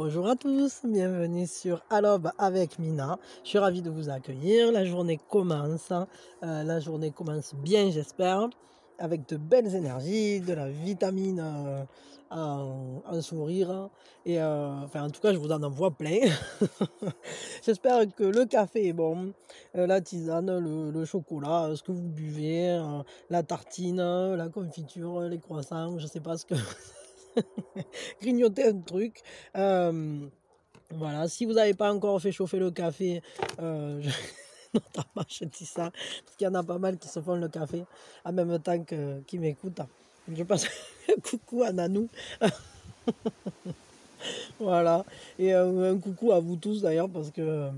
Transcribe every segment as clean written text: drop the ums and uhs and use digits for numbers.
Bonjour à tous, bienvenue sur Alobe avec Mina. Je suis ravie de vous accueillir. La journée commence bien, j'espère, avec de belles énergies, de la vitamine, un sourire. Et en tout cas, je vous en envoie plein. J'espère que le café est bon, la tisane, le chocolat, ce que vous buvez, la tartine, la confiture, les croissants, je sais pas ce que grignoter un truc. Voilà, si vous n'avez pas encore fait chauffer le café, notamment je dis ça, parce qu'il y en a pas mal qui se font le café en même temps qui m'écoutent. Je passe un coucou à Nanou. Voilà, et un coucou à vous tous d'ailleurs, parce que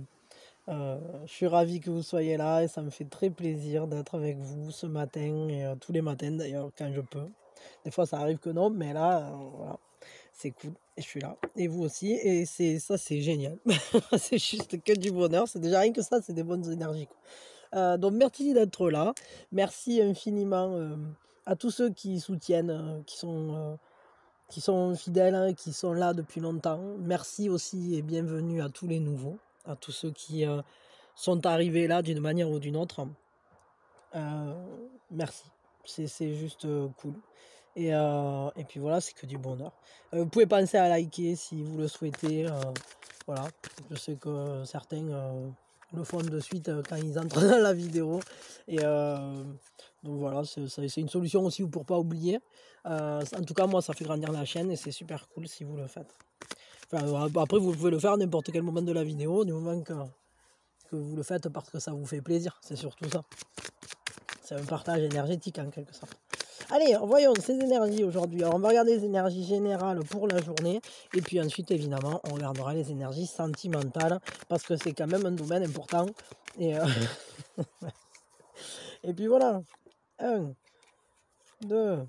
je suis ravie que vous soyez là et ça me fait très plaisir d'être avec vous ce matin et tous les matins d'ailleurs quand je peux. Des fois ça arrive que non, mais là, voilà, c'est cool et je suis là. Et vous aussi, et c'est génial. C'est juste que du bonheur, c'est déjà rien que ça, c'est des bonnes énergies, quoi. Donc merci d'être là, merci infiniment à tous ceux qui soutiennent, qui sont fidèles, hein, qui sont là depuis longtemps. Merci aussi et bienvenue à tous les nouveaux, à tous ceux qui sont arrivés là d'une manière ou d'une autre. Merci, c'est juste cool. Et puis voilà, c'est que du bonheur. Vous pouvez penser à liker si vous le souhaitez. Voilà, je sais que certains le font de suite quand ils entrent dans la vidéo. Et donc voilà, c'est une solution aussi pour pas oublier. En tout cas, moi, ça fait grandir la chaîne et c'est super cool si vous le faites. Enfin, après, vous pouvez le faire à n'importe quel moment de la vidéo, du moment que vous le faites parce que ça vous fait plaisir. C'est surtout ça. C'est un partage énergétique en quelque sorte. Allez, voyons ces énergies aujourd'hui. Alors, on va regarder les énergies générales pour la journée. Et puis ensuite, évidemment, on regardera les énergies sentimentales. Parce que c'est quand même un domaine important. Et, et puis voilà. 1, 2,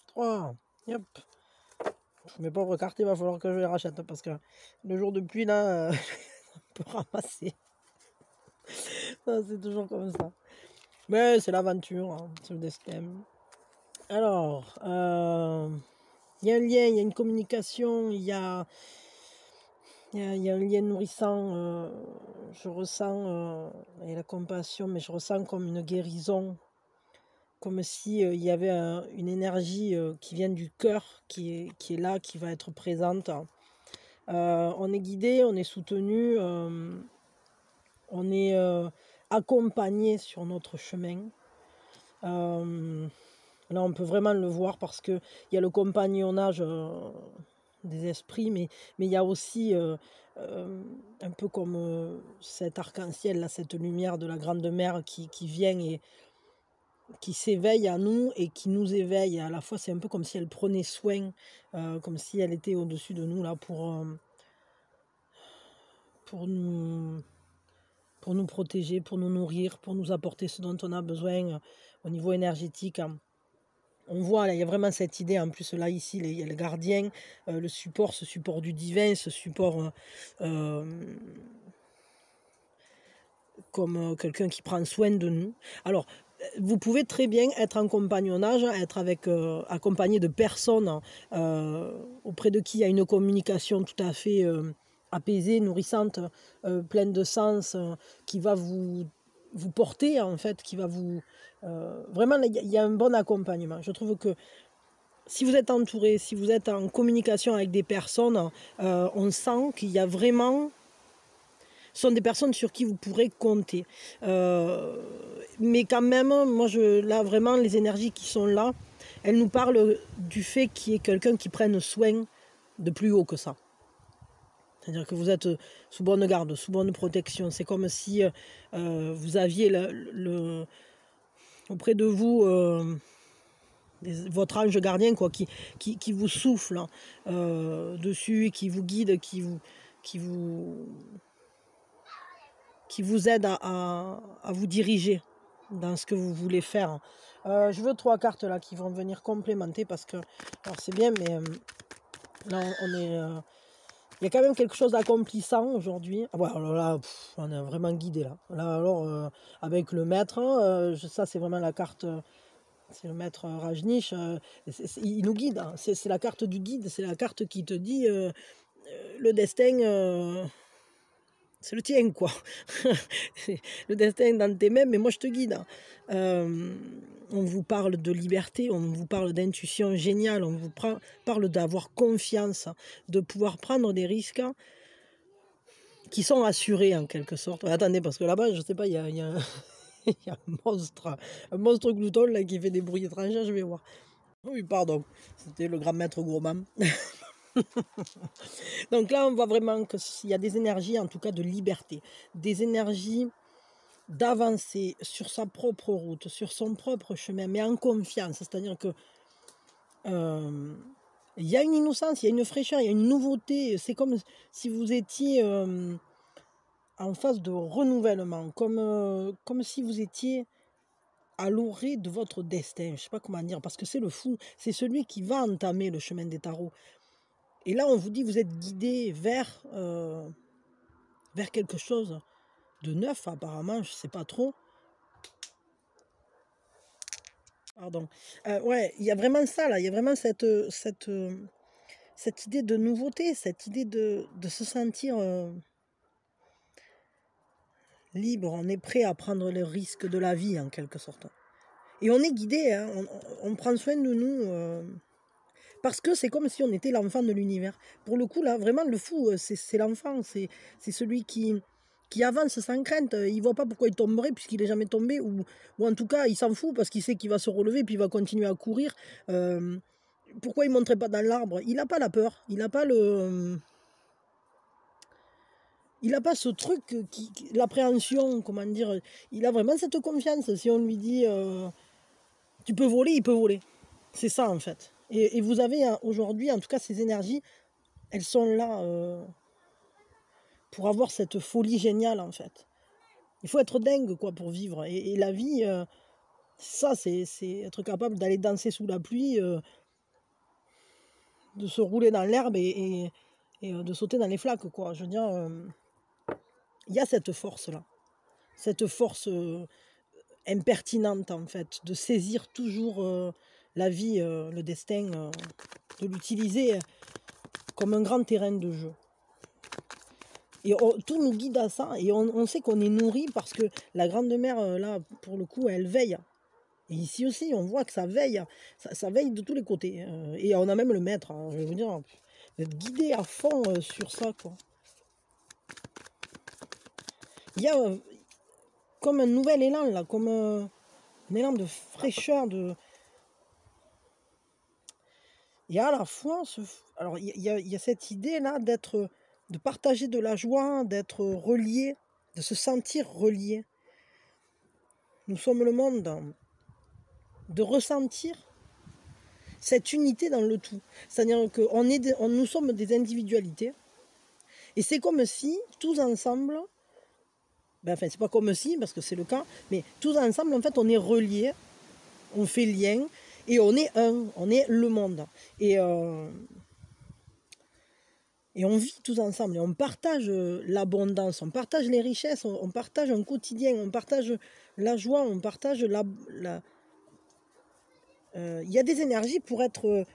3. Yep. Mes pauvres cartes, il va falloir que je les rachète. Parce que le jour de pluie, là, on peut ramasser. C'est toujours comme ça. Mais c'est l'aventure, hein, c'est le destin. Alors, il y a un lien, il y a une communication, il y a un lien nourrissant. Je ressens, et la compassion, mais je ressens comme une guérison, comme si il y avait une énergie qui vient du cœur, qui est là, qui va être présente. On est guidé, on est soutenu, on est accompagné sur notre chemin. Là, on peut vraiment le voir parce qu'il y a le compagnonnage des esprits, mais il y a aussi un peu comme cet arc-en-ciel, là, cette lumière de la grande mère qui vient et qui s'éveille à nous et qui nous éveille. Et à la fois, c'est un peu comme si elle prenait soin, comme si elle était au-dessus de nous là pour nous protéger, pour nous nourrir, pour nous apporter ce dont on a besoin au niveau énergétique. On voit, là, il y a vraiment cette idée, en plus, là, ici, il y a le gardien, ce support du divin, ce support comme quelqu'un qui prend soin de nous. Alors, vous pouvez très bien être en compagnonnage, être accompagné de personnes auprès de qui il y a une communication tout à fait apaisée, nourrissante, pleine de sens, qui va vous porter, en fait, qui va vous... vraiment, il y a un bon accompagnement. Je trouve que si vous êtes entouré, si vous êtes en communication avec des personnes, on sent qu'il y a vraiment... Ce sont des personnes sur qui vous pourrez compter. Mais quand même, moi, là, vraiment, les énergies qui sont là, elles nous parlent du fait qu'il y ait quelqu'un qui prenne soin de plus haut que ça. C'est-à-dire que vous êtes sous bonne garde, sous bonne protection. C'est comme si vous aviez auprès de vous votre ange gardien, quoi, qui vous souffle dessus, qui vous guide, qui vous aide à vous diriger dans ce que vous voulez faire. Je veux 3 cartes là qui vont venir complémenter parce que, alors c'est bien, mais là on est... il y a quand même quelque chose d'accomplissant aujourd'hui. Ah ouais, alors là, on est vraiment guidé là. Là alors, avec le maître, ça c'est vraiment la carte C'est le maître Rajneesh, il nous guide, hein. C'est la carte du guide, c'est la carte qui te dit le destin, c'est le tien, quoi. Le destin est dans tes mains, mais moi je te guide, hein. On vous parle de liberté, on vous parle d'intuition géniale, on vous parle d'avoir confiance, de pouvoir prendre des risques qui sont assurés en quelque sorte. Attendez, parce que là-bas, je sais pas, il y a il y a un monstre glouton là, qui fait des bruits étranges, je vais voir. Oui, pardon, c'était le grand maître gourmand. Donc là, on voit vraiment qu'il y a des énergies, en tout cas de liberté, des énergies d'avancer sur sa propre route, sur son propre chemin, mais en confiance. C'est-à-dire que il y a une innocence, il y a une fraîcheur, il y a une nouveauté. C'est comme si vous étiez en phase de renouvellement, comme si vous étiez à l'orée de votre destin. Je ne sais pas comment dire, parce que c'est le fou, c'est celui qui va entamer le chemin des tarots. Et là, on vous dit, vous êtes guidé vers quelque chose de neuf, apparemment, je ne sais pas trop. Pardon. Ouais, il y a vraiment ça, là, il y a vraiment cette idée de nouveauté, cette idée de se sentir libre, on est prêt à prendre le risque de la vie, en quelque sorte. Et on est guidé, hein, on prend soin de nous, parce que c'est comme si on était l'enfant de l'univers. Pour le coup, là, vraiment, le fou, c'est l'enfant, c'est celui qui avance sans crainte. Il ne voit pas pourquoi il tomberait, puisqu'il n'est jamais tombé, ou en tout cas, il s'en fout, parce qu'il sait qu'il va se relever, puis il va continuer à courir. Pourquoi il ne monterait pas dans l'arbre? Il n'a pas la peur, il n'a pas le... Il n'a pas ce truc, l'appréhension, comment dire, il a vraiment cette confiance. Si on lui dit, tu peux voler, il peut voler. C'est ça, en fait. Et vous avez aujourd'hui, en tout cas, ces énergies, elles sont là pour avoir cette folie géniale, en fait. Il faut être dingue, quoi, pour vivre. Et la vie, ça, c'est être capable d'aller danser sous la pluie, de se rouler dans l'herbe et de sauter dans les flaques, quoi. Je veux dire, il y a cette force-là. Cette force impertinente, en fait, de saisir toujours la vie, le destin, de l'utiliser comme un grand terrain de jeu. Et tout nous guide à ça, et on sait qu'on est nourri parce que la grande mère, là, pour le coup, elle veille. Et ici aussi, on voit que ça veille, ça veille de tous les côtés. Et on a même le maître, hein, je vais vous dire, d'être guidé à fond sur ça, quoi. Il y a comme un nouvel élan, là, comme un élan de fraîcheur, Et à la fois, alors il y a cette idée-là de partager de la joie, d'être relié, de se sentir relié. Nous sommes le monde, de ressentir cette unité dans le tout. C'est-à-dire que nous sommes des individualités, et c'est comme si, tous ensemble, enfin c'est pas comme si, parce que c'est le cas, mais tous ensemble, en fait, on est reliés, on fait lien, et on est un, on est le monde. Et on vit tous ensemble, et on partage l'abondance, on partage les richesses, on partage un quotidien, on partage la joie, on partage il y a des énergies pour être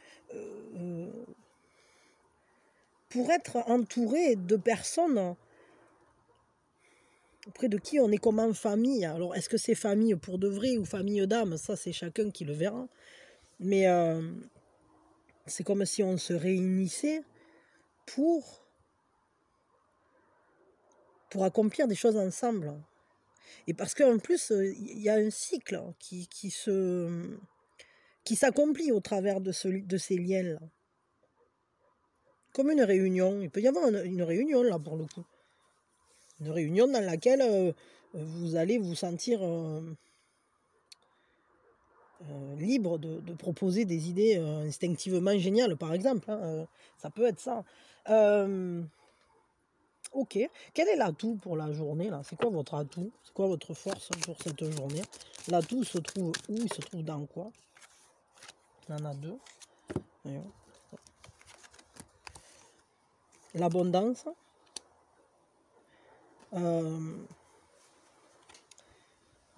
entouré de personnes auprès de qui on est comme en famille. Alors, est-ce que c'est famille pour de vrai ou famille d'âme? Ça, c'est chacun qui le verra. Mais c'est comme si on se réunissait pour accomplir des choses ensemble. Et parce qu'en plus, il y a un cycle qui s'accomplit au travers de ces liens-là. Comme une réunion. Il peut y avoir une réunion, là, pour le coup. Une réunion dans laquelle vous allez vous sentir libre de proposer des idées instinctivement géniales, par exemple. Hein. Ça peut être ça. Ok. Quel est l'atout pour la journée, là? C'est quoi votre atout? C'est quoi votre force pour cette journée? L'atout se trouve où? Il se trouve dans quoi? Il y en a deux. L'abondance.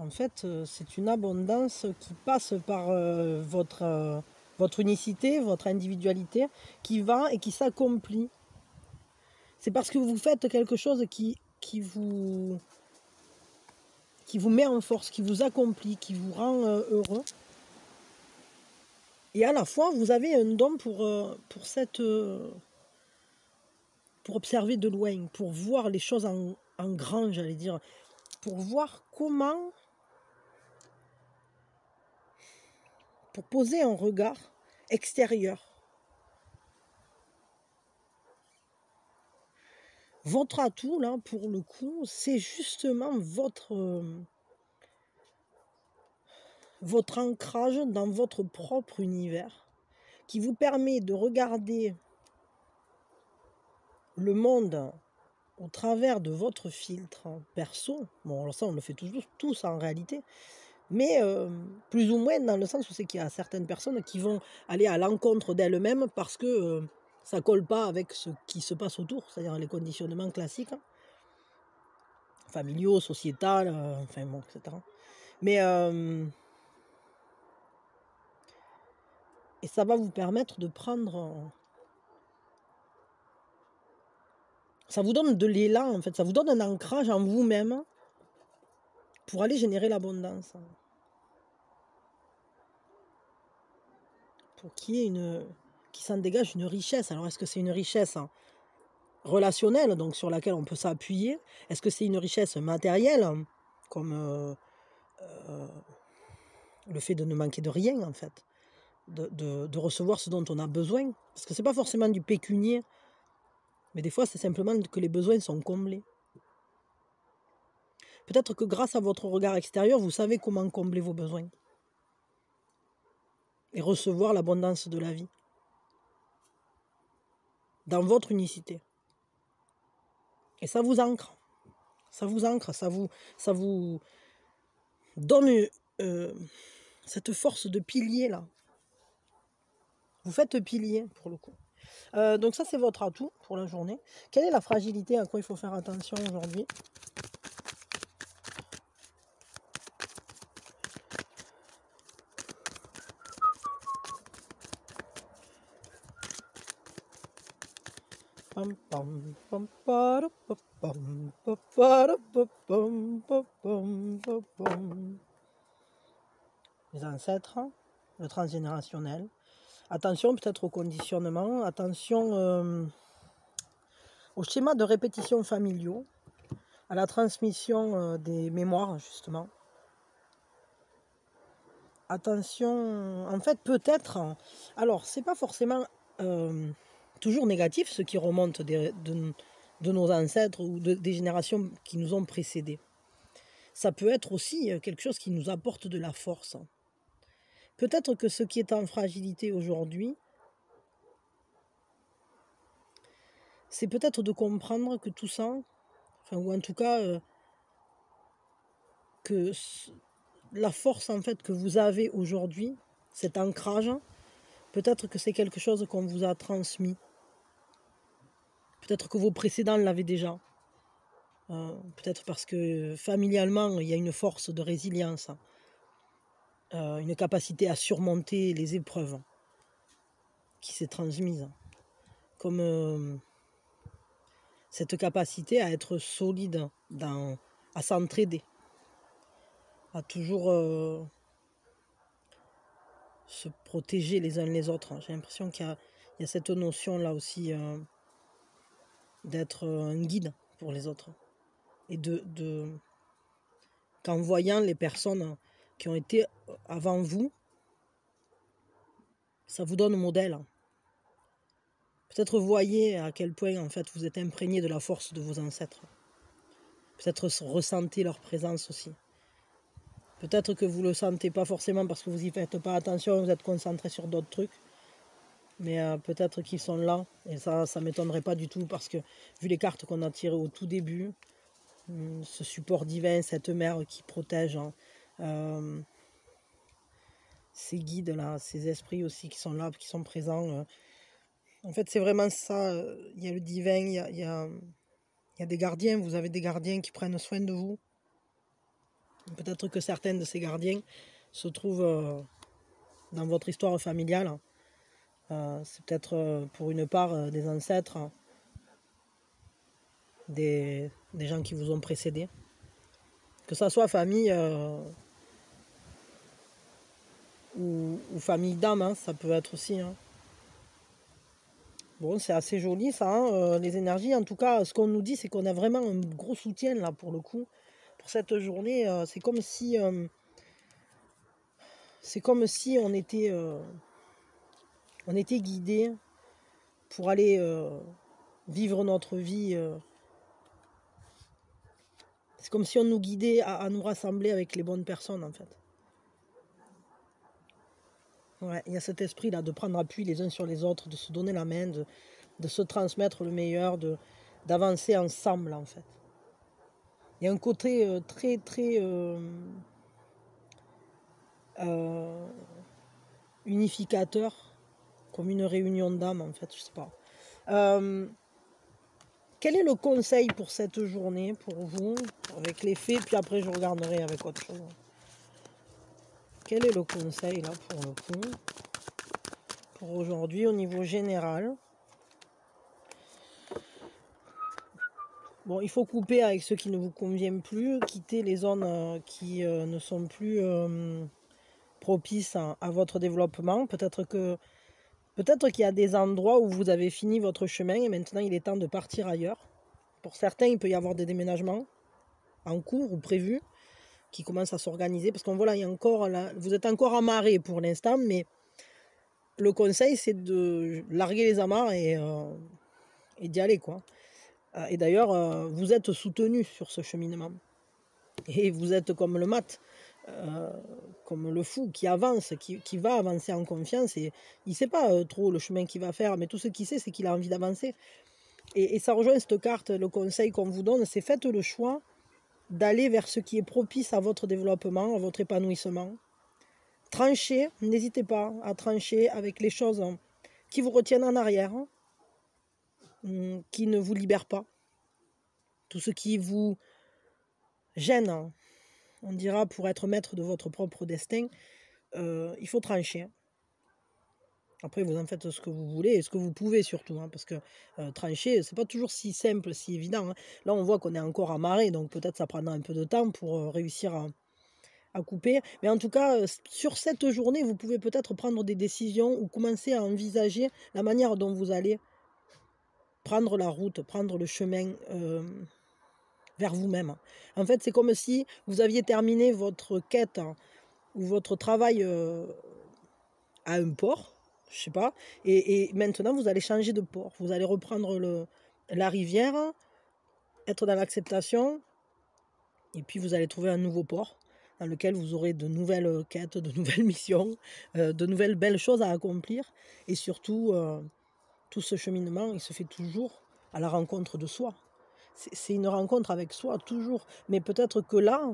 En fait, c'est une abondance qui passe par votre unicité, votre individualité, qui va et qui s'accomplit. C'est parce que vous faites quelque chose qui vous met en force, qui vous accomplit, qui vous rend heureux. Et à la fois, vous avez un don pour observer de loin, pour voir les choses en grand, j'allais dire, pour voir comment, pour poser un regard extérieur. Votre atout, là, pour le coup, c'est justement votre ancrage dans votre propre univers, qui vous permet de regarder le monde au travers de votre filtre perso. Bon, alors ça, on le fait tous en réalité, mais plus ou moins dans le sens où c'est qu'il y a certaines personnes qui vont aller à l'encontre d'elles-mêmes parce que ça colle pas avec ce qui se passe autour, c'est-à-dire les conditionnements classiques, familiaux, sociétals, enfin bon, etc. Mais et ça va vous permettre de prendre... ça vous donne de l'élan, en fait. Ça vous donne un ancrage en vous-même pour aller générer l'abondance. Pour qu'il y ait qui s'en dégage une richesse. Alors, est-ce que c'est une richesse relationnelle, donc sur laquelle on peut s'appuyer? Est-ce que c'est une richesse matérielle, comme le fait de ne manquer de rien, en fait? De recevoir ce dont on a besoin? Parce que c'est pas forcément du pécunier, mais des fois, c'est simplement que les besoins sont comblés. Peut-être que grâce à votre regard extérieur, vous savez comment combler vos besoins et recevoir l'abondance de la vie dans votre unicité. Et ça vous ancre. Ça vous ancre, ça vous donne cette force de pilier là. Vous faites pilier pour le coup. Donc ça, c'est votre atout pour la journée. Quelle est la fragilité à quoi il faut faire attention aujourd'hui? Les ancêtres, le transgénérationnel. Attention peut-être au conditionnement, attention au schéma de répétition familiaux, à la transmission des mémoires justement. Attention, en fait peut-être, alors c'est pas forcément toujours négatif ce qui remonte de nos ancêtres ou des générations qui nous ont précédés. Ça peut être aussi quelque chose qui nous apporte de la force. Peut-être que ce qui est en fragilité aujourd'hui, c'est peut-être de comprendre que tout ça, enfin, ou en tout cas que la force en fait que vous avez aujourd'hui, cet ancrage, peut-être que c'est quelque chose qu'on vous a transmis. Peut-être que vos précédents l'avaient déjà. Peut-être parce que familialement, il y a une force de résilience, une capacité à surmonter les épreuves qui s'est transmise. Comme cette capacité à être solide, à s'entraider, à toujours se protéger les uns les autres. J'ai l'impression qu'il y a cette notion-là aussi d'être un guide pour les autres. Et qu'en voyant les personnes qui ont été avant vous, ça vous donne modèle. Peut-être voyez à quel point en fait vous êtes imprégné de la force de vos ancêtres. Peut-être ressentez leur présence aussi. Peut-être que vous ne le sentez pas forcément parce que vous n'y faites pas attention, vous êtes concentré sur d'autres trucs. Mais peut-être qu'ils sont là. Et ça ne m'étonnerait pas du tout parce que vu les cartes qu'on a tirées au tout début, ce support divin, cette mère qui protège, ces guides-là, ces esprits aussi qui sont là, qui sont présents. En fait, c'est vraiment ça. Il y a le divin, il y a des gardiens. Vous avez des gardiens qui prennent soin de vous. Peut-être que certains de ces gardiens se trouvent dans votre histoire familiale. C'est peut-être pour une part des ancêtres, des gens qui vous ont précédé. Que ça soit famille ou famille d'âme, hein, ça peut être aussi. Hein. Bon, c'est assez joli ça, hein, les énergies. En tout cas, ce qu'on nous dit, c'est qu'on a vraiment un gros soutien là pour le coup. Pour cette journée, c'est comme si on était guidé pour aller vivre notre vie. C'est comme si on nous guidait à nous rassembler avec les bonnes personnes en fait. Ouais, il y a cet esprit là de prendre appui les uns sur les autres, de se donner la main, de se transmettre le meilleur, d'avancer ensemble en fait. Il y a un côté très très unificateur, comme une réunion d'âme en fait, je sais pas. Quel est le conseil pour cette journée, pour vous, avec les faits, puis après je regarderai avec autre chose. Quel est le conseil là pour le coup, pour aujourd'hui au niveau général? Bon, il faut couper avec ceux qui ne vous conviennent plus, quitter les zones qui ne sont plus propices à votre développement. Peut-être qu'il y a des endroits où vous avez fini votre chemin et maintenant il est temps de partir ailleurs. Pour certains, il peut y avoir des déménagements en cours ou prévus qui commencent à s'organiser parce qu'on voit là, vous êtes encore amarrés pour l'instant, mais le conseil c'est de larguer les amarres et d'y aller quoi. Et d'ailleurs, vous êtes soutenu sur ce cheminement. Et vous êtes comme le mat, comme le fou qui avance, qui va avancer en confiance. Et il ne sait pas trop le chemin qu'il va faire, mais tout ce qu'il sait, c'est qu'il a envie d'avancer. Et ça rejoint cette carte, le conseil qu'on vous donne, c'est faites le choix d'aller vers ce qui est propice à votre développement, à votre épanouissement. Tranchez, n'hésitez pas à trancher avec les choses qui vous retiennent en arrière, qui ne vous libèrent pas. Tout ce qui vous gêne, on dira, pour être maître de votre propre destin, il faut trancher. Après, vous en faites ce que vous voulez et ce que vous pouvez surtout, hein, parce que trancher, c'est pas toujours si simple, si évident. Hein. Là, on voit qu'on est encore amarré, donc peut-être ça prendra un peu de temps pour réussir à couper. Mais en tout cas, sur cette journée, vous pouvez peut-être prendre des décisions ou commencer à envisager la manière dont vous allez prendre la route, prendre le chemin vers vous-même. En fait, c'est comme si vous aviez terminé votre quête ou votre travail à un port, je sais pas, et maintenant vous allez changer de port. Vous allez reprendre la rivière, être dans l'acceptation, et puis vous allez trouver un nouveau port dans lequel vous aurez de nouvelles quêtes, de nouvelles missions, de nouvelles belles choses à accomplir, et surtout, tout ce cheminement, il se fait toujours à la rencontre de soi. C'est une rencontre avec soi, toujours. Mais peut-être que là,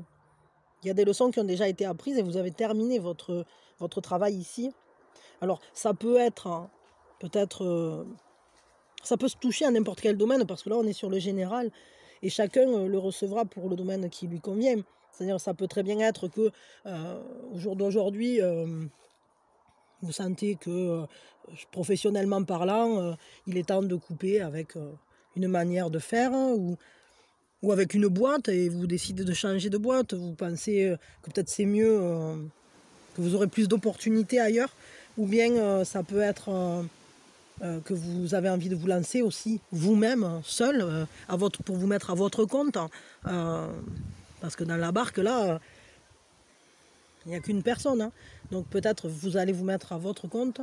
il y a des leçons qui ont déjà été apprises et vous avez terminé votre travail ici. Alors, ça peut être, peut-être, ça peut se toucher à n'importe quel domaine, parce que là, on est sur le général, et chacun le recevra pour le domaine qui lui convient. C'est-à-dire, ça peut très bien être que, au jour d'aujourd'hui, vous sentez que, professionnellement parlant, il est temps de couper avec une manière de faire ou avec une boîte et vous décidez de changer de boîte. Vous pensez que peut-être c'est mieux, que vous aurez plus d'opportunités ailleurs. Ou bien ça peut être que vous avez envie de vous lancer aussi vous-même, seul, pour vous mettre à votre compte. Parce que dans la barque, là, il n'y a qu'une personne. Hein. Donc peut-être vous allez vous mettre à votre compte.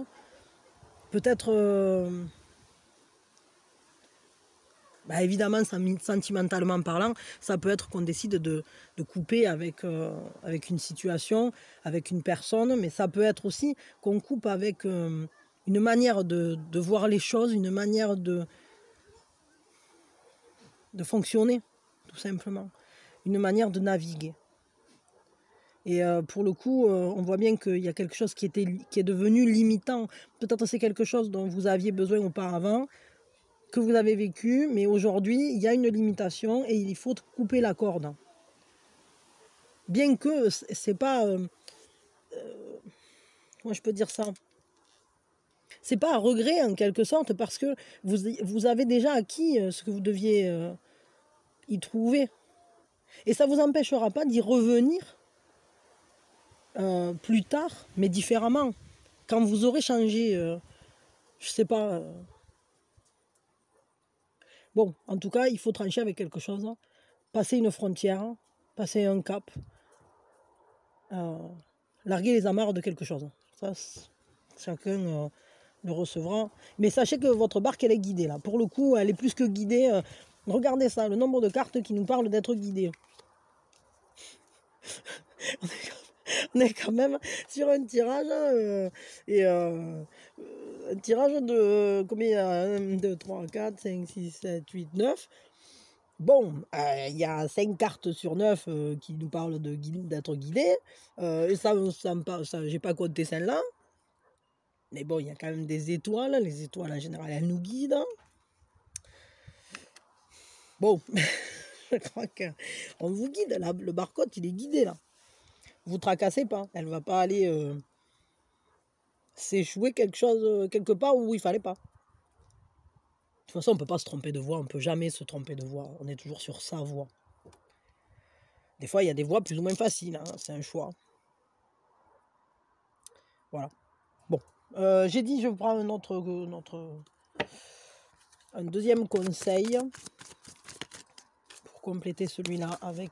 Peut-être, évidemment, sentimentalement parlant, ça peut être qu'on décide de couper avec une situation, avec une personne, mais ça peut être aussi qu'on coupe avec une manière de voir les choses, une manière de fonctionner, tout simplement, une manière de naviguer. Et pour le coup, on voit bien qu'il y a quelque chose qui est devenu limitant. Peut-être c'est quelque chose dont vous aviez besoin auparavant, que vous avez vécu, mais aujourd'hui, il y a une limitation et il faut couper la corde. Bien que c'est pas... comment je peux dire ça? C'est pas un regret en quelque sorte parce que vous avez déjà acquis ce que vous deviez y trouver. Et ça ne vous empêchera pas d'y revenir plus tard, mais différemment. Quand vous aurez changé, je sais pas. Bon, en tout cas, il faut trancher avec quelque chose. Hein. Passer une frontière, hein, passer un cap, larguer les amarres de quelque chose. Ça, chacun le recevra. Mais sachez que votre barque, elle est guidée là. Pour le coup, elle est plus que guidée. Regardez ça, le nombre de cartes qui nous parlent d'être guidées. On est quand même sur un tirage un tirage de combien? 1, 2, 3, 4, 5, 6, 7, 8, 9. Bon, il y a 5 cartes sur 9 qui nous parlent d'être guidés. Et ça j'ai pas compté celle-là. Mais bon, il y a quand même des étoiles. Les étoiles, en général, elles nous guident. Bon, je crois qu'on vous guide. Là, le barcode, il est guidé, là. Vous tracassez pas. Elle va pas aller s'échouer quelque part où il fallait pas. De toute façon, on peut pas se tromper de voie. On peut jamais se tromper de voie. On est toujours sur sa voie. Des fois, il y a des voies plus ou moins faciles. Hein, c'est un choix. Voilà. Bon. J'ai dit, je prends un deuxième conseil pour compléter celui-là avec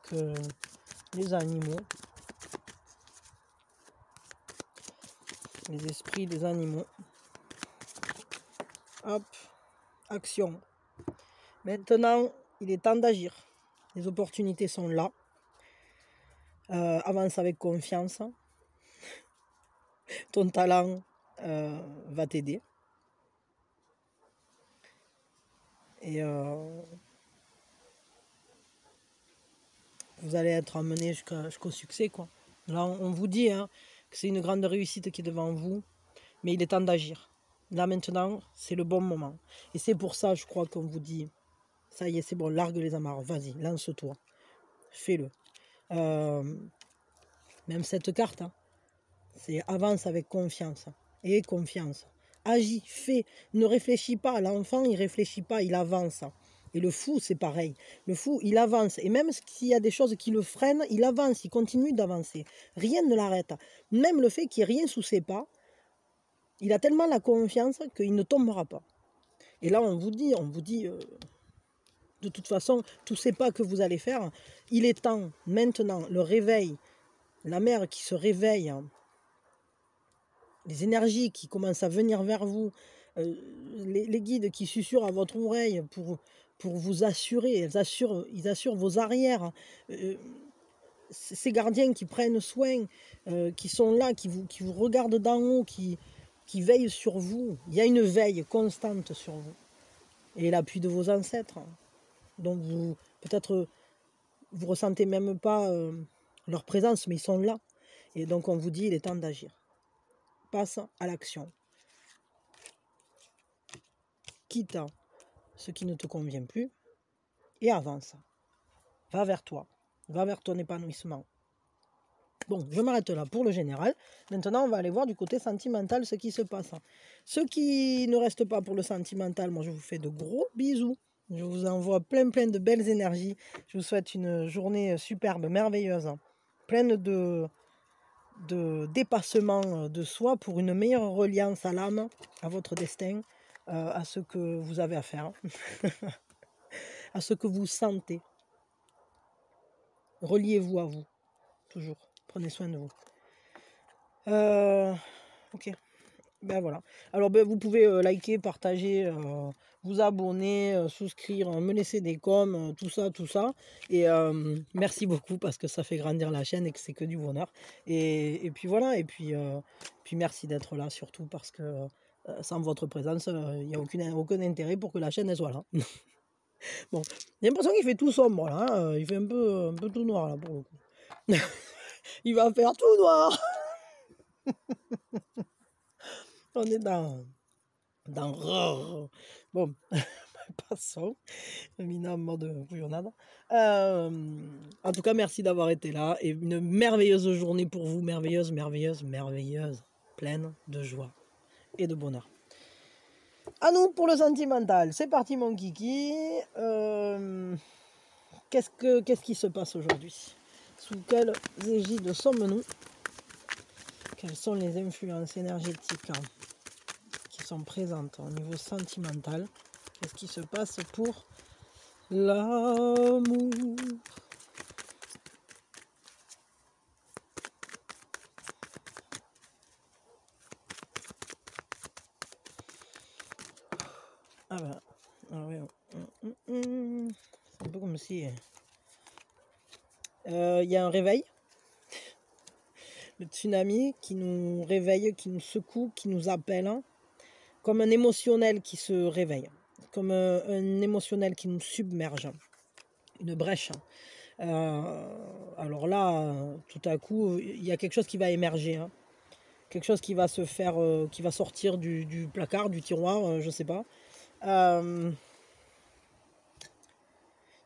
les animaux. Les esprits des animaux. Hop. Action. Maintenant, il est temps d'agir. Les opportunités sont là. Avance avec confiance. Ton talent va t'aider. Et vous allez être emmené jusqu'au succès, quoi. Là, on vous dit hein, que c'est une grande réussite qui est devant vous, mais il est temps d'agir. Là, maintenant, c'est le bon moment. Et c'est pour ça, je crois, qu'on vous dit, ça y est, c'est bon, largue les amarres, vas-y, lance-toi, fais-le. Même cette carte, hein, c'est avance avec confiance. Et confiance. Agis, fais, ne réfléchis pas. L'enfant, il réfléchit pas, il avance. Et le fou, c'est pareil. Le fou, il avance. Et même s'il y a des choses qui le freinent, il avance, il continue d'avancer. Rien ne l'arrête. Même le fait qu'il n'y ait rien sous ses pas, il a tellement la confiance qu'il ne tombera pas. Et là, on vous dit, de toute façon, tous ces pas que vous allez faire, il est temps, maintenant, le réveil, la mère qui se réveille, les énergies qui commencent à venir vers vous, les guides qui susurrent à votre oreille pour vous assurer, ils assurent vos arrières, ces gardiens qui prennent soin, qui sont là, qui vous regardent d'en haut, qui veillent sur vous. Il y a une veille constante sur vous. Et l'appui de vos ancêtres, dont vous, peut-être, vous ressentez même pas leur présence, mais ils sont là. Et donc on vous dit, il est temps d'agir. Passe à l'action. Quitte ce qui ne te convient plus et avance. Va vers toi. Va vers ton épanouissement. Bon, je m'arrête là pour le général. Maintenant, on va aller voir du côté sentimental ce qui se passe. Ceux qui ne restent pas pour le sentimental, moi je vous fais de gros bisous. Je vous envoie plein de belles énergies. Je vous souhaite une journée superbe, merveilleuse, pleine de dépassement de soi pour une meilleure reliance à l'âme, à votre destin, à ce que vous avez à faire, à ce que vous sentez. Reliez-vous à vous, toujours. Prenez soin de vous. Ok. Ben voilà. Alors vous pouvez liker, partager, vous abonner, souscrire, me laisser des coms, tout ça. Et merci beaucoup parce que ça fait grandir la chaîne et que c'est que du bonheur. Et puis voilà. Et puis merci d'être là surtout parce que sans votre présence, il n'y a aucun intérêt pour que la chaîne elle soit là. Bon, j'ai l'impression qu'il fait tout sombre là. Hein. Il fait un peu tout noir là pour le coup. Il va faire tout noir. On est dans bon, Passons. Mina en mode bouillonnade. En tout cas, merci d'avoir été là. Et une merveilleuse journée pour vous. Merveilleuse, merveilleuse, merveilleuse. Pleine de joie et de bonheur. À nous pour le sentimental. C'est parti, mon kiki. Qu'est-ce qui se passe aujourd'hui? Sous quelles égides sommes-nous? Quelles sont les influences énergétiques qui sont présentes au niveau sentimental? Qu'est-ce qui se passe pour l'amour? Ah ben, ah ouais. C'est un peu comme si... Il y a un réveil. Le tsunami qui nous réveille, qui nous secoue, qui nous appelle. Comme un émotionnel qui se réveille. Comme un émotionnel qui nous submerge. Une brèche. Alors là, tout à coup, il y a quelque chose qui va émerger. Quelque chose qui va se faire, qui va sortir du placard, du tiroir, je sais pas. Il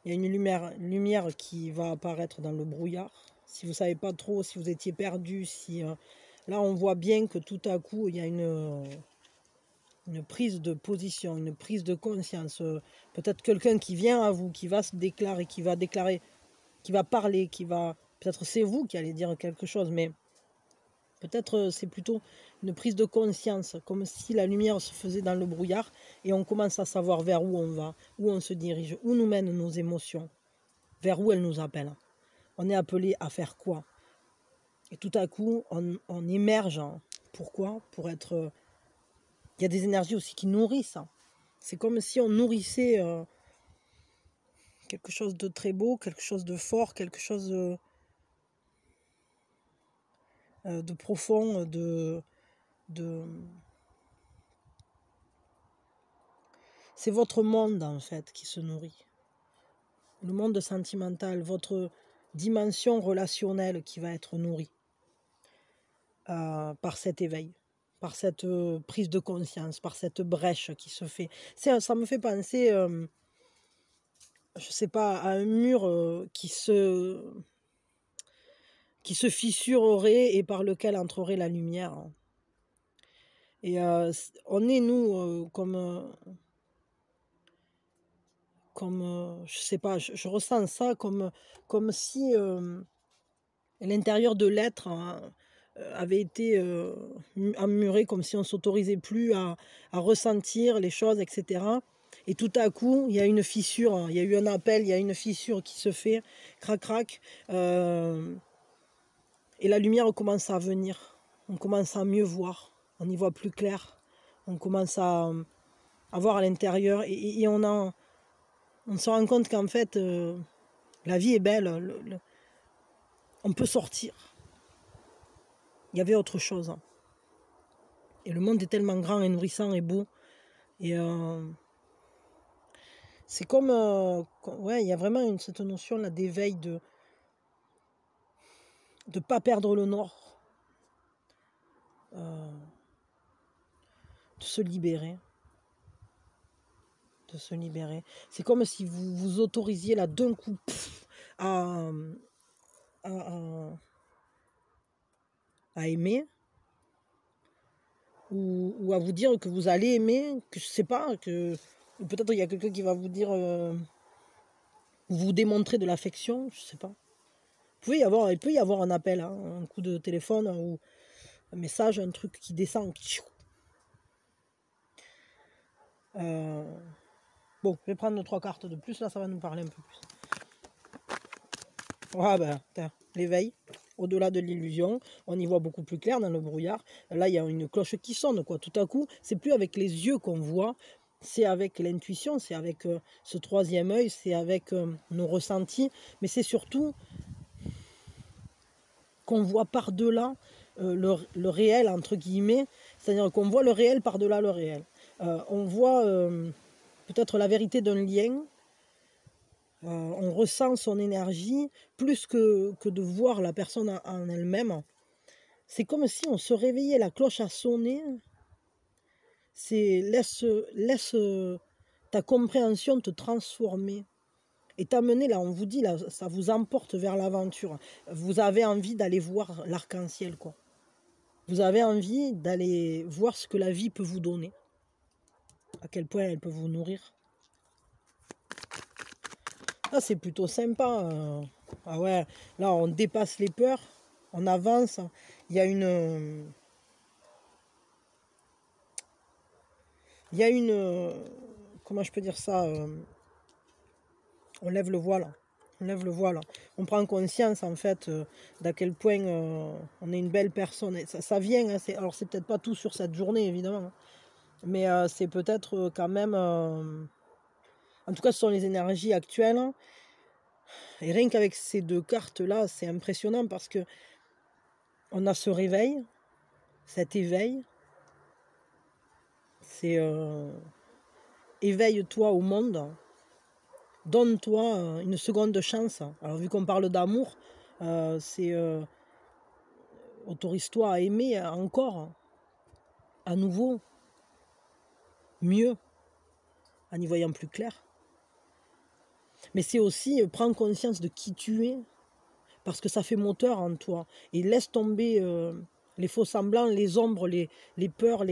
y a une lumière qui va apparaître dans le brouillard. Si vous ne savez pas trop, si vous étiez perdu, si là on voit bien que tout à coup il y a une prise de position, une prise de conscience. Peut-être quelqu'un qui vient à vous, qui va se déclarer, qui va parler, peut-être c'est vous qui allez dire quelque chose, mais peut-être c'est plutôt une prise de conscience, comme si la lumière se faisait dans le brouillard et on commence à savoir vers où on va, où on se dirige, où nous mènent nos émotions, vers où elles nous appellent. On est appelé à faire quoi? Et tout à coup, on émerge. Pourquoi? Pour être... Il y a des énergies aussi qui nourrissent. C'est comme si on nourrissait quelque chose de très beau, quelque chose de fort, quelque chose de profond, C'est votre monde, en fait, qui se nourrit. Le monde sentimental, votre dimension relationnelle qui va être nourrie par cet éveil, par cette prise de conscience, par cette brèche qui se fait. Ça me fait penser, je sais pas, à un mur qui se fissurerait et par lequel entrerait la lumière. Et on est, nous, comme je sais pas, je ressens ça comme si l'intérieur de l'être avait été emmuré, comme si on ne s'autorisait plus à ressentir les choses, etc. Et tout à coup, il y a une fissure, il y a eu un appel, il y a une fissure qui se fait, crac, crac, et la lumière commence à venir. On commence à mieux voir, on y voit plus clair, on commence à voir à l'intérieur, et on se rend compte qu'en fait, la vie est belle, on peut sortir. Il y avait autre chose. Et le monde est tellement grand et nourrissant et beau. Et c'est comme... ouais, il y a vraiment cette notion là d'éveil, de ne pas perdre le nord. De se libérer. De se libérer. C'est comme si vous vous autorisiez là d'un coup à aimer. Ou à vous dire que vous allez aimer, que je sais pas, que peut-être il y a quelqu'un qui va vous dire, vous démontrer de l'affection, je sais pas. Il peut y avoir un appel, un coup de téléphone ou un message, un truc qui descend. Bon, je vais prendre 3 cartes de plus, là ça va nous parler un peu plus. Ah ben, l'éveil, au-delà de l'illusion, on y voit beaucoup plus clair dans le brouillard. Là, il y a une cloche qui sonne, quoi. Tout à coup, c'est plus avec les yeux qu'on voit, c'est avec l'intuition, c'est avec ce troisième œil, c'est avec nos ressentis, mais c'est surtout qu'on voit par-delà le réel, entre guillemets, c'est-à-dire qu'on voit le réel par-delà le réel. On voit peut-être la vérité d'un lien. On ressent son énergie plus que de voir la personne en elle-même. C'est comme si on se réveillait, la cloche a sonné. C'est laisse ta compréhension te transformer et t'amener là, on vous dit, là, ça vous emporte vers l'aventure. Vous avez envie d'aller voir l'arc-en-ciel, quoi. Vous avez envie d'aller voir ce que la vie peut vous donner, à quel point elle peut vous nourrir. Ah, c'est plutôt sympa. Ah ouais, là, on dépasse les peurs, on avance. Il y a une... Il y a une... Comment je peux dire ça on lève le voile. On lève le voile. On prend conscience, en fait, d'à quel point on est une belle personne. Et ça vient, hein, alors c'est peut-être pas tout sur cette journée, évidemment. Mais c'est peut-être quand même... en tout cas, ce sont les énergies actuelles. Et rien qu'avec ces deux cartes-là, c'est impressionnant parce que on a ce réveil, cet éveil. C'est éveille-toi au monde. Donne-toi une seconde chance. Alors vu qu'on parle d'amour, c'est autorise-toi à aimer encore, à nouveau, mieux, en y voyant plus clair. Mais c'est aussi prends conscience de qui tu es, parce que ça fait moteur en toi. Et laisse tomber les faux semblants, les ombres, les peurs,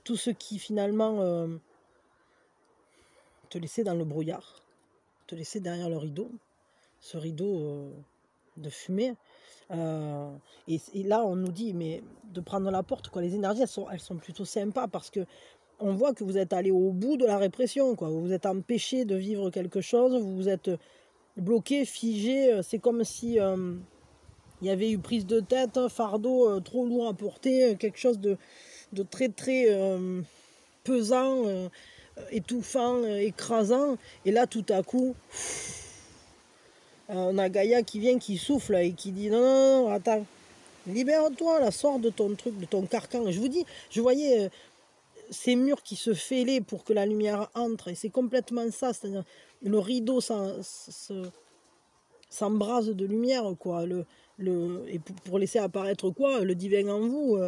tout ce qui finalement te laissait dans le brouillard, te laissait derrière le rideau, ce rideau de fumée. Et là, on nous dit, mais de prendre la porte, quoi. Les énergies, elles sont plutôt sympas parce que on voit que vous êtes allé au bout de la répression, quoi. Vous vous êtes empêché de vivre quelque chose, vous vous êtes bloqué, figé. C'est comme si il y avait eu prise de tête, un fardeau trop lourd à porter, quelque chose de très très pesant, étouffant, écrasant. Et là, tout à coup, on a Gaïa qui vient, qui souffle et qui dit non, non, non, attends, libère-toi, là, sors de ton truc, de ton carcan. Je vous dis, je voyais ces murs qui se fêlaient pour que la lumière entre, et c'est complètement ça, c'est-à-dire le rideau s'embrase de lumière, quoi, et pour laisser apparaître quoi, le divin en vous,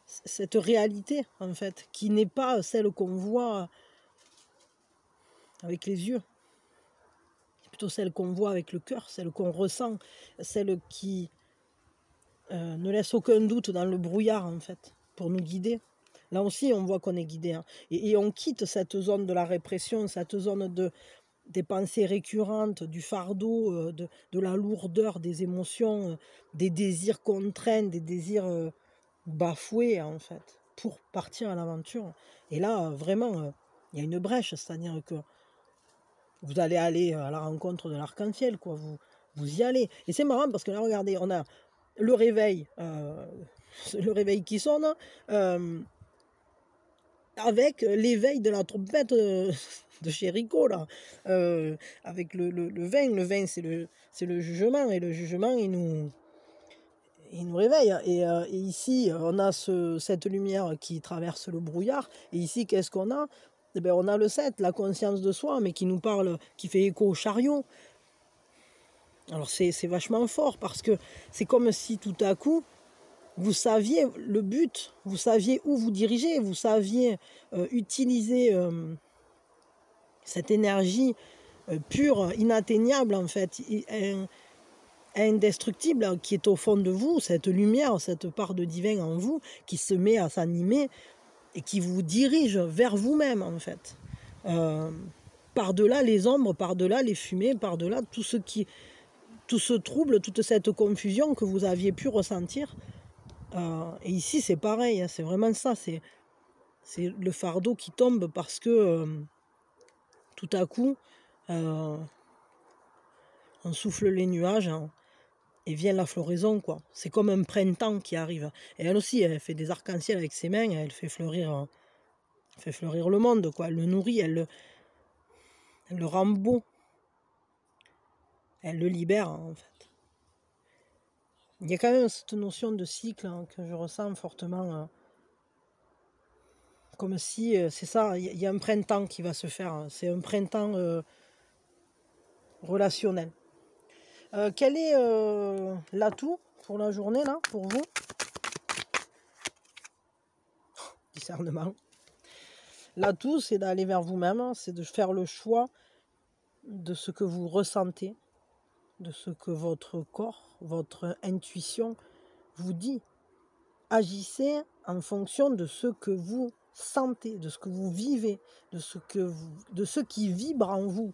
cette réalité, en fait, qui n'est pas celle qu'on voit avec les yeux, c'est plutôt celle qu'on voit avec le cœur, celle qu'on ressent, celle qui ne laisse aucun doute dans le brouillard, en fait, pour nous guider. Là aussi, on voit qu'on est guidé. Hein. Et on quitte cette zone de la répression, cette zone des pensées récurrentes, du fardeau, de la lourdeur des émotions, des désirs contraints, des désirs bafoués, en fait, pour partir à l'aventure. Et là, vraiment, il y a une brèche, c'est-à-dire que vous allez aller à la rencontre de l'arc-en-ciel, quoi. Vous y allez. Et c'est marrant parce que là, regardez, on a le réveil qui sonne, avec l'éveil de la trompette de Chérico, là, avec le vin. Le vin, c'est le jugement, et le jugement, il nous réveille. Et ici, on a cette lumière qui traverse le brouillard, et ici, qu'est-ce qu'on a? Eh bien, on a le 7, la conscience de soi, mais qui nous parle, qui fait écho au chariot. Alors c'est vachement fort, parce que c'est comme si tout à coup, vous saviez le but, vous saviez où vous dirigez, vous saviez utiliser cette énergie pure, inatteignable en fait, indestructible qui est au fond de vous, cette lumière, cette part de divin en vous qui se met à s'animer et qui vous dirige vers vous-même en fait. Par-delà les ombres, par-delà les fumées, par-delà tout ce trouble, toute cette confusion que vous aviez pu ressentir. Et ici c'est pareil, hein, c'est vraiment ça, c'est le fardeau qui tombe parce que tout à coup on souffle les nuages, hein, et vient la floraison, quoi. C'est comme un printemps qui arrive. Et elle aussi, elle fait des arcs-en-ciel avec ses mains, elle fait fleurir le monde, quoi. Elle le nourrit, elle le rend beau, elle le libère, hein, en fait. Il y a quand même cette notion de cycle, hein, que je ressens fortement, comme si, c'est ça, il y a un printemps qui va se faire, hein. C'est un printemps relationnel. Quel est l'atout pour la journée, là, pour vous? Discernement. L'atout, c'est d'aller vers vous-même, c'est de faire le choix de ce que vous ressentez, de ce que votre corps, votre intuition vous dit. Agissez en fonction de ce que vous sentez, de ce que vous vivez, de ce qui vibre en vous.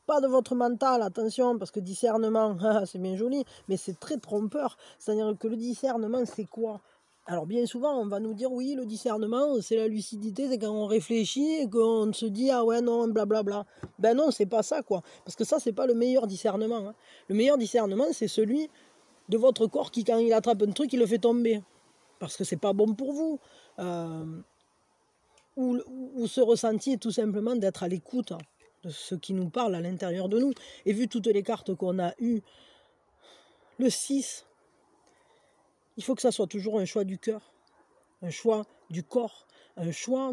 Pas de votre mental, attention, parce que discernement, c'est bien joli, mais c'est très trompeur. C'est-à-dire que le discernement, c'est quoi? Alors bien souvent, on va nous dire, oui, le discernement, c'est la lucidité, c'est quand on réfléchit et qu'on se dit, ah ouais, non, blablabla. Ben non, c'est pas ça, quoi. Parce que ça, c'est pas le meilleur discernement. Hein. Le meilleur discernement, c'est celui de votre corps qui, quand il attrape un truc, il le fait tomber. Parce que c'est pas bon pour vous. Ou ce ressenti est tout simplement d'être à l'écoute de ce qui nous parle à l'intérieur de nous. Et vu toutes les cartes qu'on a eues, le 6, il faut que ça soit toujours un choix du cœur, un choix du corps, un choix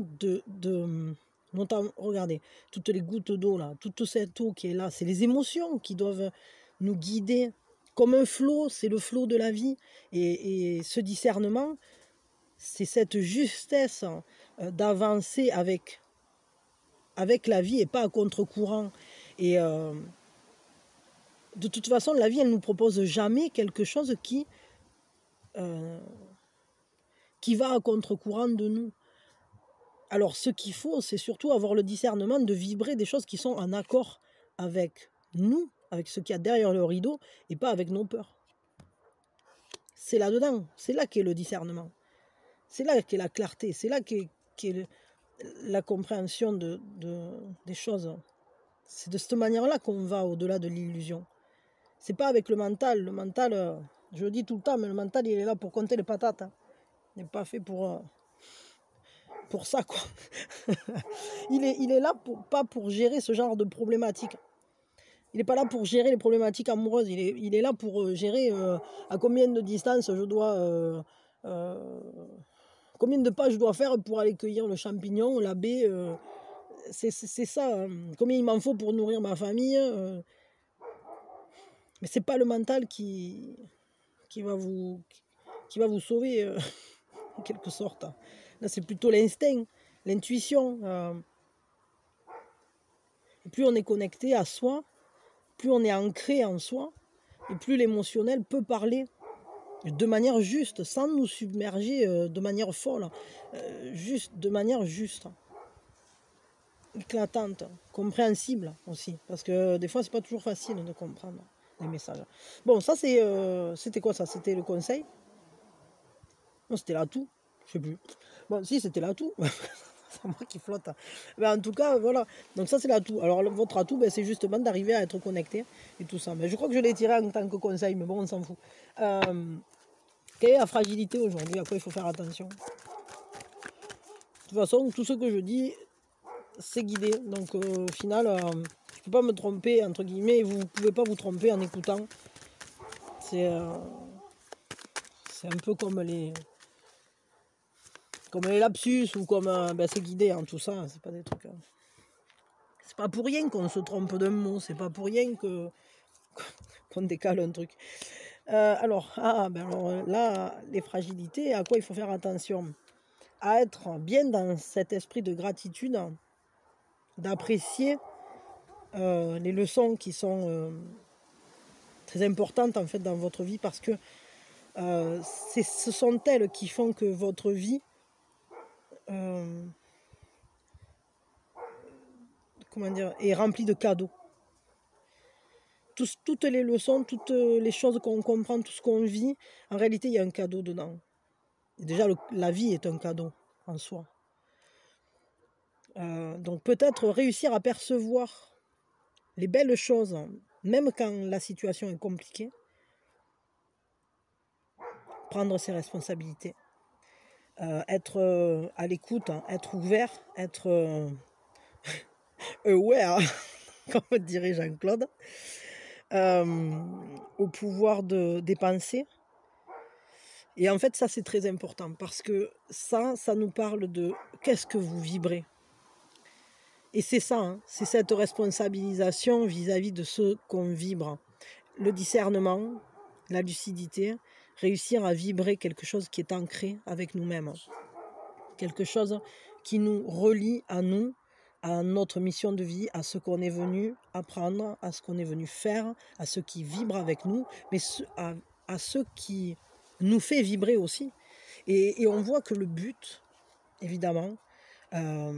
notamment, regardez, toutes les gouttes d'eau là, toute cette eau qui est là, c'est les émotions qui doivent nous guider. Comme un flot, c'est le flot de la vie. Et ce discernement, c'est cette justesse d'avancer avec la vie et pas à contre-courant. Et de toute façon, la vie, elle ne nous propose jamais quelque chose qui va à contre-courant de nous. Alors, ce qu'il faut, c'est surtout avoir le discernement de vibrer des choses qui sont en accord avec nous, avec ce qu'il y a derrière le rideau, et pas avec nos peurs. C'est là-dedans, c'est là qu'est le discernement. C'est là qu'est la clarté, c'est là qu'est la compréhension des choses. C'est de cette manière-là qu'on va au-delà de l'illusion. C'est pas avec le mental. Le mental, je le dis tout le temps, mais le mental, il est là pour compter les patates. Hein. Il n'est pas fait pour ça, quoi. il est là pas pour gérer ce genre de problématiques. Il n'est pas là pour gérer les problématiques amoureuses. Il est là pour gérer à combien de distance je dois... combien de pas je dois faire pour aller cueillir le champignon, la baie. C'est ça. Hein. Combien il m'en faut pour nourrir ma famille. Mais c'est pas le mental qui va vous sauver, en quelque sorte. Là, c'est plutôt l'instinct, l'intuition. Et plus on est connecté à soi, plus on est ancré en soi, et plus l'émotionnel peut parler de manière juste, sans nous submerger de manière folle, juste, de manière juste, éclatante, compréhensible aussi, parce que des fois c'est pas toujours facile de comprendre les messages. Bon, ça c'était quoi ça? C'était le conseil? Non, c'était l'atout, je sais plus. Bon, si, c'était l'atout. C'est moi qui flotte. Mais en tout cas, voilà. Donc ça, c'est l'atout. Alors, votre atout, ben, c'est justement d'arriver à être connecté et tout ça. Mais je crois que je l'ai tiré en tant que conseil, mais bon, on s'en fout. Quelle est la fragilité aujourd'hui? À quoi il faut faire attention? De toute façon, tout ce que je dis, c'est guidé. Donc, au final, je ne peux pas me tromper, entre guillemets, et vous ne pouvez pas vous tromper en écoutant. C'est un peu comme les lapsus ou comme ben c'est guidé, hein, tout ça, c'est pas des trucs. C'est pas pour rien qu'on se trompe d'un mot, c'est pas pour rien qu'on décale un truc. Alors là, les fragilités, à quoi il faut faire attention? À être bien dans cet esprit de gratitude, d'apprécier les leçons qui sont très importantes en fait dans votre vie, parce que ce sont elles qui font que votre vie est remplie de cadeaux. Toutes les leçons, toutes les choses qu'on comprend, tout ce qu'on vit, en réalité, il y a un cadeau dedans. Et déjà, la vie est un cadeau en soi. Donc peut-être réussir à percevoir les belles choses, même quand la situation est compliquée, prendre ses responsabilités, être à l'écoute, hein, être ouvert, être aware, comme dirait Jean-Claude, au pouvoir des pensées. Et en fait, ça, c'est très important parce que ça nous parle de qu'est-ce que vous vibrez. Et c'est ça, hein, c'est cette responsabilisation vis-à-vis de ce qu'on vibre. Le discernement, la lucidité, réussir à vibrer quelque chose qui est ancré avec nous-mêmes. Quelque chose qui nous relie à nous, à notre mission de vie, à ce qu'on est venu apprendre, à ce qu'on est venu faire, à ce qui vibre avec nous, mais à ce qui nous fait vibrer aussi. Et on voit que le but, évidemment, il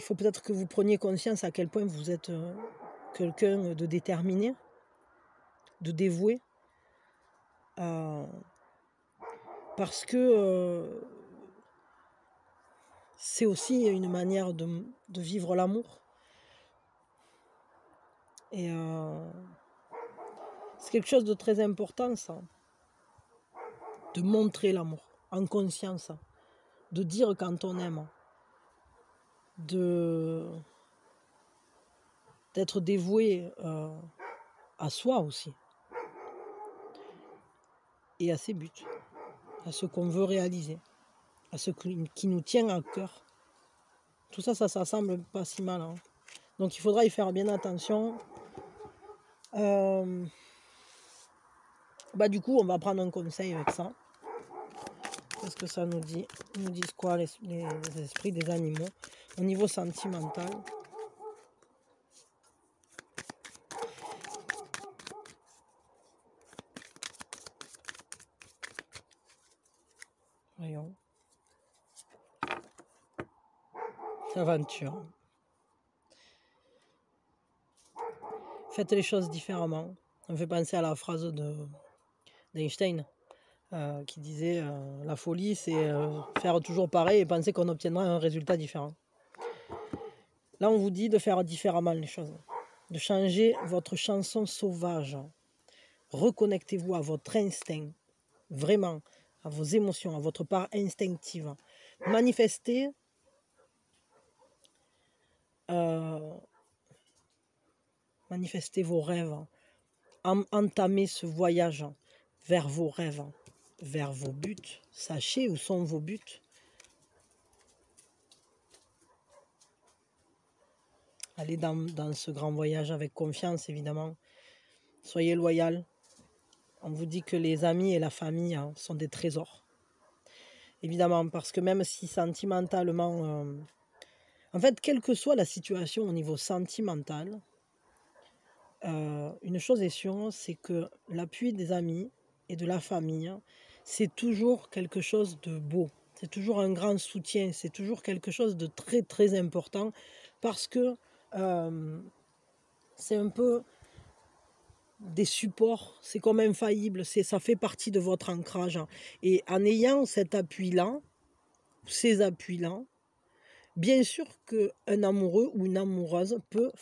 faut peut-être que vous preniez conscience à quel point vous êtes quelqu'un de déterminé, de dévoué, parce que c'est aussi une manière de vivre l'amour. Et c'est quelque chose de très important, ça, de montrer l'amour en conscience, de dire quand on aime, d'être dévoué à soi aussi, et à ses buts, à ce qu'on veut réaliser, à ce qui nous tient à cœur. Tout ça, ça semble pas si mal, hein. Donc il faudra y faire bien attention. Du coup, on va prendre un conseil avec ça. Qu'est-ce que ça nous dit? Ils nous disent quoi, les esprits des animaux au niveau sentimental? Voyons. Aventure. Faites les choses différemment. Ça me fait penser à la phrase d'Einstein qui disait la folie, c'est faire toujours pareil et penser qu'on obtiendra un résultat différent. Là, on vous dit de faire différemment les choses, de changer votre chanson sauvage. Reconnectez-vous à votre instinct, vraiment, à vos émotions, à votre part instinctive. Manifestez vos rêves. Entamez ce voyage vers vos rêves, vers vos buts. Sachez où sont vos buts. Allez dans ce grand voyage avec confiance, évidemment. Soyez loyal. On vous dit que les amis et la famille sont des trésors. Évidemment, parce que même si sentimentalement... en fait, quelle que soit la situation au niveau sentimental, une chose est sûre, c'est que l'appui des amis et de la famille, c'est toujours quelque chose de beau. C'est toujours un grand soutien. C'est toujours quelque chose de très, très important parce que c'est un peu des supports, c'est comme infaillible, ça fait partie de votre ancrage. Et en ayant cet appui-là, ces appuis-là, bien sûr qu'un amoureux ou une amoureuse peut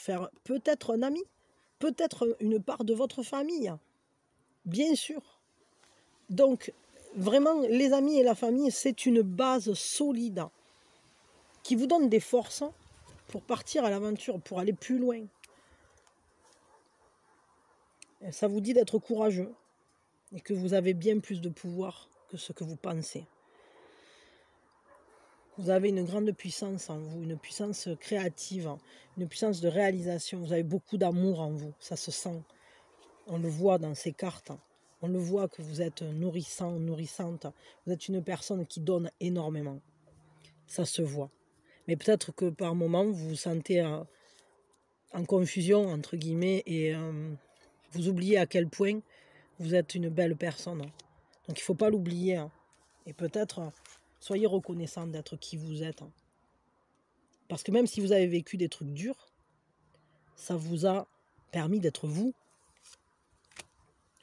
être un ami, peut être une part de votre famille, bien sûr. Donc, vraiment, les amis et la famille, c'est une base solide qui vous donne des forces pour partir à l'aventure, pour aller plus loin. Et ça vous dit d'être courageux et que vous avez bien plus de pouvoir que ce que vous pensez. Vous avez une grande puissance en vous, une puissance créative, une puissance de réalisation. Vous avez beaucoup d'amour en vous, ça se sent. On le voit dans ces cartes. On le voit que vous êtes nourrissant, nourrissante. Vous êtes une personne qui donne énormément. Ça se voit. Mais peut-être que par moments, vous vous sentez en confusion, entre guillemets, et vous oubliez à quel point vous êtes une belle personne. Donc il ne faut pas l'oublier. Et peut-être, soyez reconnaissant d'être qui vous êtes. Parce que même si vous avez vécu des trucs durs, ça vous a permis d'être vous.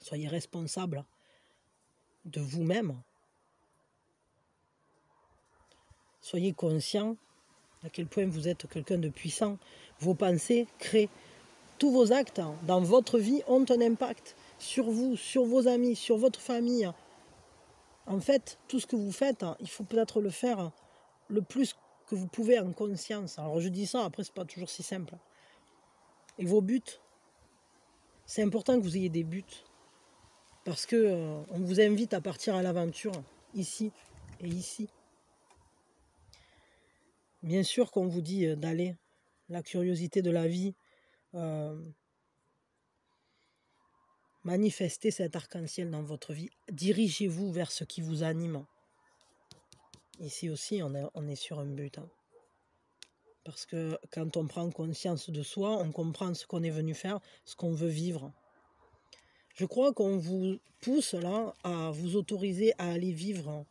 Soyez responsable de vous-même. Soyez conscient à quel point vous êtes quelqu'un de puissant. Vos pensées créent. Tous vos actes dans votre vie ont un impact sur vous, sur vos amis, sur votre famille. En fait, tout ce que vous faites, il faut peut-être le faire le plus que vous pouvez en conscience. Alors je dis ça, après c'est pas toujours si simple. Et vos buts, c'est important que vous ayez des buts. Parce que on vous invite à partir à l'aventure, ici et ici. Bien sûr qu'on vous dit d'aller, la curiosité de la vie, manifestez cet arc-en-ciel dans votre vie. Dirigez-vous vers ce qui vous anime. ici aussi, on est sur un but. Hein. Parce que quand on prend conscience de soi, on comprend ce qu'on est venu faire, ce qu'on veut vivre. Je crois qu'on vous pousse là à vous autoriser à aller vivre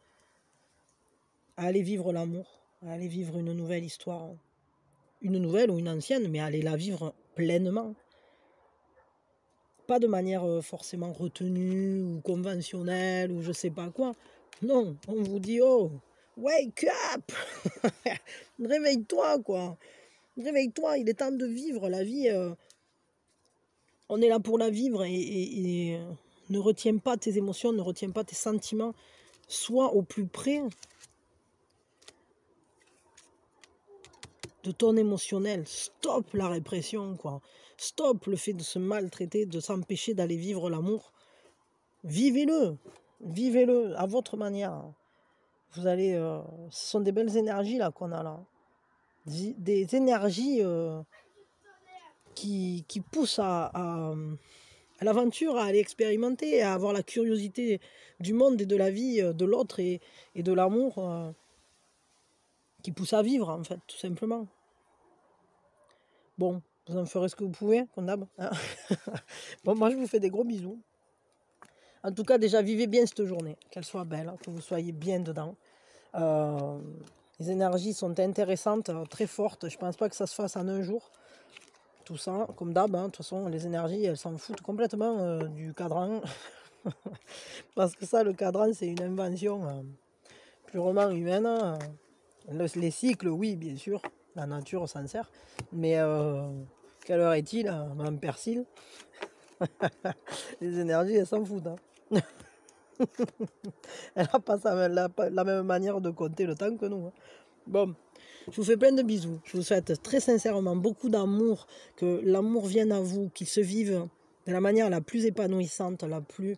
l'amour, à aller vivre une nouvelle histoire. Une nouvelle ou une ancienne, mais à aller la vivre pleinement. Pas de manière forcément retenue ou conventionnelle ou je sais pas quoi. Non, on vous dit, oh, wake up. Réveille-toi, quoi. Réveille-toi, il est temps de vivre la vie. On est là pour la vivre et ne retiens pas tes émotions, ne retiens pas tes sentiments. Sois au plus près de ton émotionnel. Stop la répression, quoi. Stop le fait de se maltraiter, de s'empêcher d'aller vivre l'amour. Vivez-le. Vivez-le à votre manière. Vous allez... ce sont des belles énergies là qu'on a là. Des énergies qui poussent à l'aventure, à aller expérimenter, à avoir la curiosité du monde et de la vie de l'autre et de l'amour qui pousse à vivre, en fait, tout simplement. Bon, vous en ferez ce que vous pouvez, comme d'hab. Hein. Bon, moi, je vous fais des gros bisous. En tout cas, déjà, vivez bien cette journée, qu'elle soit belle, que vous soyez bien dedans. Les énergies sont intéressantes, très fortes. Je ne pense pas que ça se fasse en un jour. Tout ça, comme d'hab, hein. De toute façon, les énergies, elles s'en foutent complètement du cadran. Parce que ça, le cadran, c'est une invention purement humaine. Les cycles, oui, bien sûr, la nature s'en sert. Mais quelle heure est-il, Mme Persil? Les énergies, elles s'en foutent. Hein. Elle n'a pas la même manière de compter le temps que nous. Hein. Bon, je vous fais plein de bisous. Je vous souhaite très sincèrement beaucoup d'amour, que l'amour vienne à vous, qu'il se vive de la manière la plus épanouissante, la plus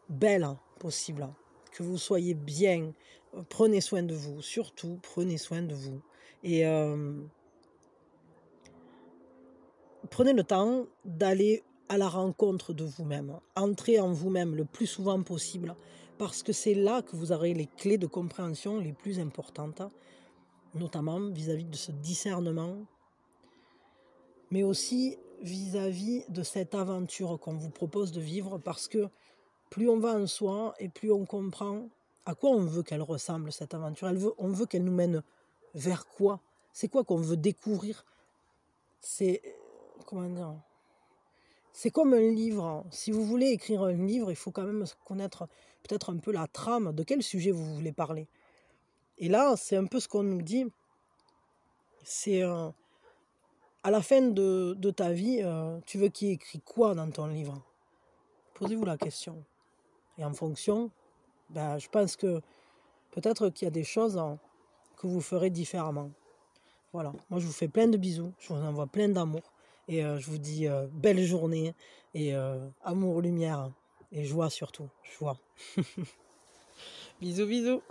belle possible. Que vous soyez bien. Prenez soin de vous. Surtout, prenez soin de vous. Et prenez le temps d'aller à la rencontre de vous-même. Entrez en vous-même le plus souvent possible. Parce que c'est là que vous aurez les clés de compréhension les plus importantes. Notamment vis-à-vis de ce discernement. Mais aussi vis-à-vis de cette aventure qu'on vous propose de vivre. Parce que plus on va en soi et plus on comprend à quoi on veut qu'elle ressemble, cette aventure. On veut qu'elle nous mène vers quoi? C'est quoi qu'on veut découvrir? C'est... Comment dire? C'est comme un livre. Si vous voulez écrire un livre, il faut quand même connaître peut-être un peu la trame, de quel sujet vous voulez parler. Et là, c'est un peu ce qu'on nous dit. C'est à la fin de ta vie, tu veux qu'il y ait écrit quoi dans ton livre? Posez-vous la question. Et en fonction, je pense que peut-être qu'il y a des choses que vous ferez différemment. Voilà, moi je vous fais plein de bisous, je vous envoie plein d'amour. Et je vous dis belle journée et amour, lumière et joie surtout. Joie. Bisous, bisous.